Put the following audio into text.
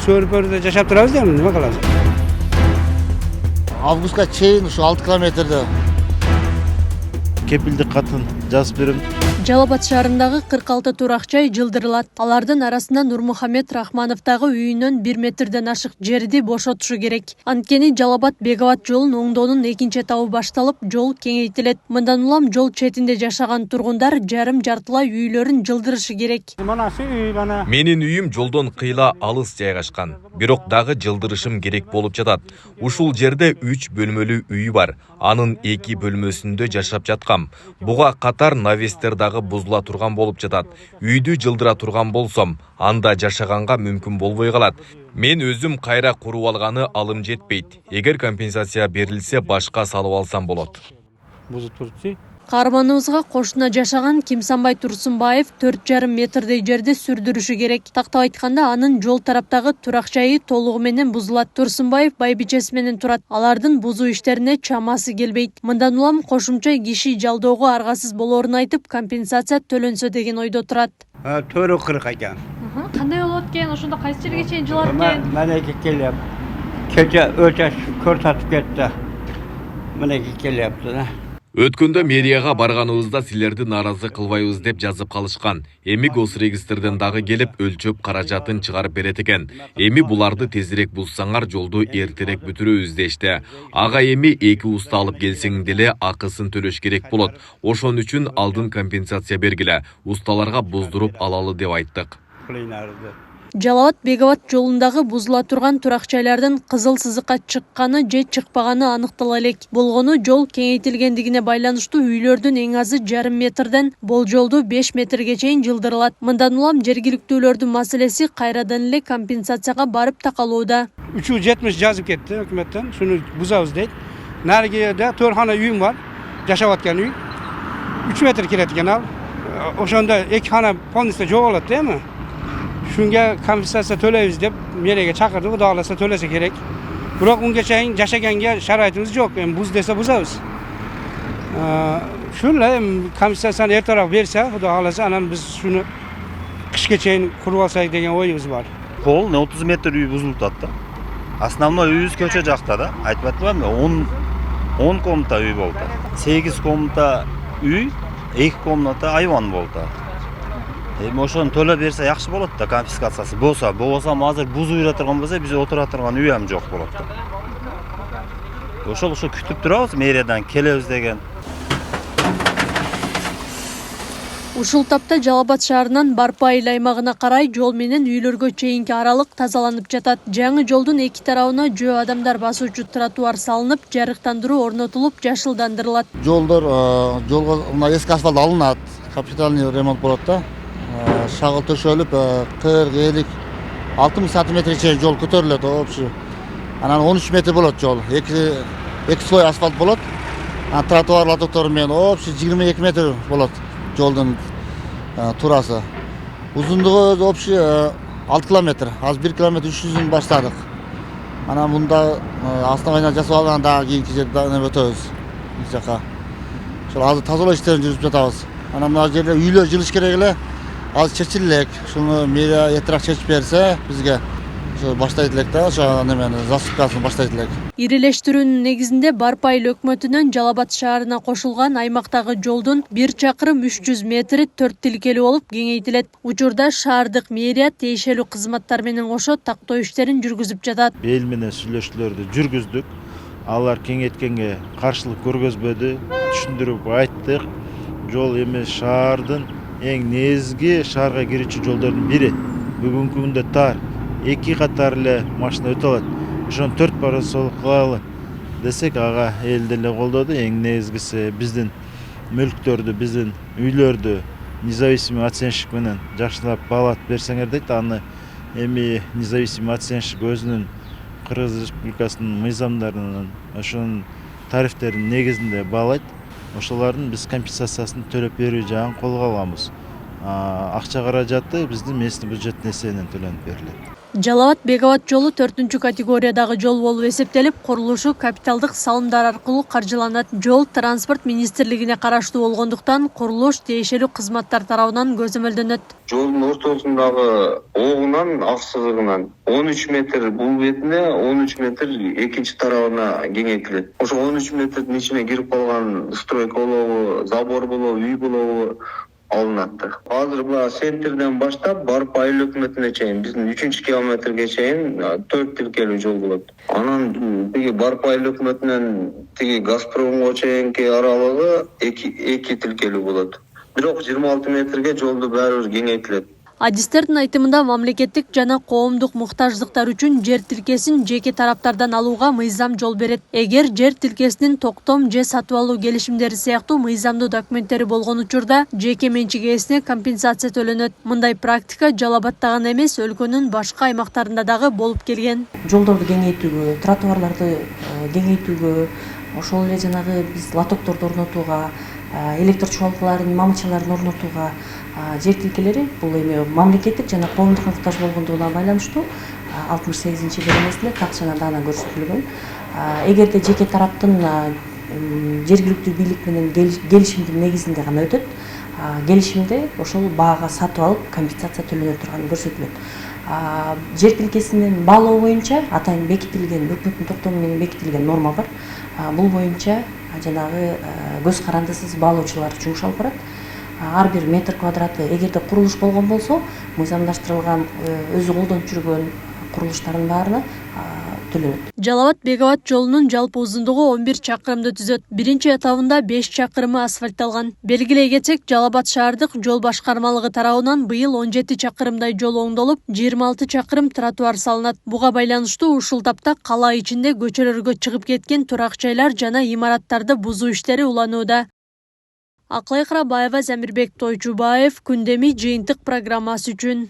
Körpörde жашап турабыз да, nima qilamiz? Августка чейин ушу 6 километрде кепилдик катын жазып берем. Жалал-Абад шаарындагы 46 турак-жай жылдырылат. Алардын арасында Нурмухамед Рахмановдагы үйүнөн 1 метрден ашык жерди бошотушу керек. Анткени Жалал-Абад Беговат жолун оңдоонун экинчи этабы башталып, жол кеңейтилет. Мындан улам жол четинде жашаган тургундар жарым-жартылай үйлөрүн жылдырышы керек. Менин үйүм жолдон кыйла алыс жайгашкан. Бирок дагы жылдырышым керек болуп жатат. Ушул жерде 3 бөлмөлүү үй бар. Анын 2 бөлмөсүндө жашап жаткам. Буга катар навестер дагы бузула турган болуп жатат. Үйдү жылдыра турган болсом, анда жашаганга мүмкүн болбой калат. Мен өзүм кайра куруп алганы алым жетпейт. Эгер компенсация берилсе, башка салып алсам болот. Каарманыбызга кошуна жашаган Кимсанбай Турсунбаев 4,5 метрдей жерди сүрдүрүшү керек. Тактап айтканда, анын жол тараптагы турак-жайы толугу менен бузулат. Турсунбаев байбичеси менен турат. Алардын бузуу иштерине чамасы келбейт. Мындан улам кошумча киши жалдоого аргасыз болоорун айтып, компенсация төлөнсө деген ойдо турат. 440 экен. Кандай болот экен? Ошондо кайсы жерге чейин жылат экен? Менеки келип. Кече өтө көрсөтүп кетти. Менеки келиптир да. Өткөндө мэрияга барганыбызда силерди нааразы кылбайбыз деп жазып калышкан. Эми госрегистрден дагы келип өлчөп каражатын чыгарып берет экен. Эми буларды тезирээк бузсаңар жолду эртерээк бүтүрөбүз дешти. Ага эми 2 уста алып келсең деле акысын төлөш керек болот. Ошон үчүн алдын компенсация бергиле. Усталарга буздуруп алалы деп айттык. Жалал-Абад Беговат жолундагы бузула турган турак-жайлардын кызыл сызыкка чыкканы же чыкпаганы аныктала элек. Болгону жол кеңейтилгендигине байланыштуу үйлөрдүн эң азы жарым метрден болжолду 5 метрге чейин жылдырылат. Мындан улам жергиликтүүлөрдүн маселеси кайрадан эле компенсацияга барып такалууда. 370 жазып кетти өкмөттөн. Шуну бузабыз дейт. Наригиде 4 хана үйүм бар. Жашап аткан үй. 3 метр келет экен ал. Ошондо 2 хана полностью жоголот дейми? Shunga kompensatsiya to'laymiz deb meriyaga chaqirdi, xudo xolasa to'lasa kerak. Biroq unga chayin yashaganga sharoitimiz yo'q. Endi buz desa buzamiz. Shunday kompensatsiyani ertaroq bersa, xudo xolasa ana biz shuni qishga chayin qurib olsak degan o'yimiz bor. Pol 30 metr uy buzulup атты. Основной үйүбүз көчө жакта да. Айтып атпаймынбы? 10 комната үй болду. 8 комната үй, 2 комната айван болду. Эми ошону төлөп берсе жакшы болот да, конфискациясы болсо, азыр буз уйра турган болсо, биз отура турган үй ham жок болот да. Ошол күтүп турабыз, мэриядан келебиз деген. Ушул тапта Жалал-Абад шаарынан Барпайыл аймагына карай жол менен үйлөргө чейинки аралык тазаланып жатат. Жаңы жолдун эки тарабына жөө адамдар басуучу тротуар салынып, жарыктандыруу орнотулуп, жашылдандырылат. жолго мына эски асфальт алынат, капитальный ремонт болот да. Шагыл төшөлүп 40-50 60 сантиметрге чейин жол көтөрүлөт общий. Анан 13 метр болот жол. Эки слой асфальт болот. Тротуар лотоктор менен общий 22 метр болот жолдун турасы. Узундугу общий 6 километр. Аз 1 километр 300-ün баштадык. Анан мында основание жасап алган дагы кийинки жерде өтөбүз. Жака. Ошол азыр тазалоо иштерин жүргүзүп жатабыз. Анан мына жерде үйлөр жылыш керек эле. Az çeçillik, şunu meriya etraf çeçip berse bizge баштайт да, ошо немени засыпкасын баштайт элек. Ирелештирүүнүн негизинде Барпайыл өкмөтүнөн Жалал-Абад шаарына кошулган аймактагы жолдун 1 чакырым 300 метри 4 тилкелүү болуп кеңейтилет. Учурда шаардык мэрия тиешелүү кызматтар менен кошо тактоо иштерин жүргүзүп жатат. Эл менен сүйлөшүүлөрдү жүргүздүк. Алар кеңейткенге каршылык көргөзбөдү, түшүндүрүп айттык. Жол эми шаардын эң негизги шаарга кирүүчү жолдордун бири. Бүгүнкү күндө тар, 2 катар эле машина өтө алат. Ошону 4 парасол кылалы десек, ага эл деле колдоду. Эң негизгиси биздин мүлктөрдү, биздин үйлөрдү независимый оценщик менен жакшылап баалап берсеңер дейт. Аны эми независимый оценщик өзүнүн Кыргыз Республикасынын мыйзамдарынын ошонун тарифтеринин негизинде баалайт. Ошолордун биз компенсациясын төлөп берүү жагын колго алганбыз. акча каражаты биздин местный бюджеттин эсебинен төлөнүп берилет. Жалал-Абад Беговат жолу 4 категориядагы жол болуп эсептелип, курулушу капиталдык салымдар аркылуу каржыланат. Жол транспорт министрлигине караштуу болгондуктан курулуш тиешелүү кызматтар тарабынан көзөмөлдөнөт. Жолдун ортосундагы огунан ак сызыгынан 13 метр бул бетине, 13 метр экинчи тарабына кеңейтилет. Ошо 13 метрдин ичине кирип калган стройка болобу, забор болобу, үй болобу алынат. Азыр буга центрден баштап барып айыл өкмөтүнө чейин биздин 3-километрге чейин 4 тилкелүү жол болот. Анан тиги барып айыл өкмөтүнөн тиги Газпромго чейинки аралыгы 2 тилкелүү болот. Бирок 26 метрге жолду баары бир кеңейтилет. Адистердин айтымында мамлекеттик жана коомдук муктаждыктар үчүн жер тилкесин жеке тараптардан алууга мыйзам жол берет. Эгер жер тилкесинин токтом же сатып алуу келишимдери сыяктуу мыйзамдуу документтери болгон учурда жеке менчик ээсине компенсация төлөнөт. Мындай практика Жалал-Абадта гана эмес, өлкөнүн башка аймактарында дагы болуп келген. Жолдорду кеңейтүүгө, тротуарларды кеңейтүүгө, ошол эле жанагы биз лотокторду орнотууга, электр чуалкаларын, мамычаларын орнотууга жер тилкелери бул эми мамлекеттик жана коомдук муктаж болгондугуна байланыштуу 68-беренесинде такчанада көрсөтүлгөн. Эгерде жеке тараптын жергиликтүү бийлик менен келишимдин негизинде гана өтөт, келишимде ошол баага сатып алып компенсация төлөнө турганы көрсөтүлөт. Жер тилкесинин баалоо боюнча атайын бекитилген, өкмөттүн токтому менен бекитилген норма бар. Бул боюнча жанагы көз карандысыз баалоочулар жумуш алып барат. Ар бир метр квадраты эгерде курулуш болгон болсо, мыйзамдаштырылган өзү колдонуп жүргөн курулуштардын баарына төлөнөт. Жалал-Абад Беговат жолунун жалпы узундугу 11 чакырымды түзөт. Биринчи этабында 5 чакырымы асфальтталган. Белгилей кетсек, Жалал-Абад шаардык жол башкармалыгы тарабынан быйыл 17 чакырымдай жол оңдолуп, 26 чакырым тротуар салынат. Буга байланыштуу ушул тапта кала ичинде көчөлөргө чыгып кеткен турак жайлар жана имараттарды бузуу иштери уланууда. Аклай Карабаева, Замирбек Тойчубаев, Күндөмий жыйынтык программасы үчүн.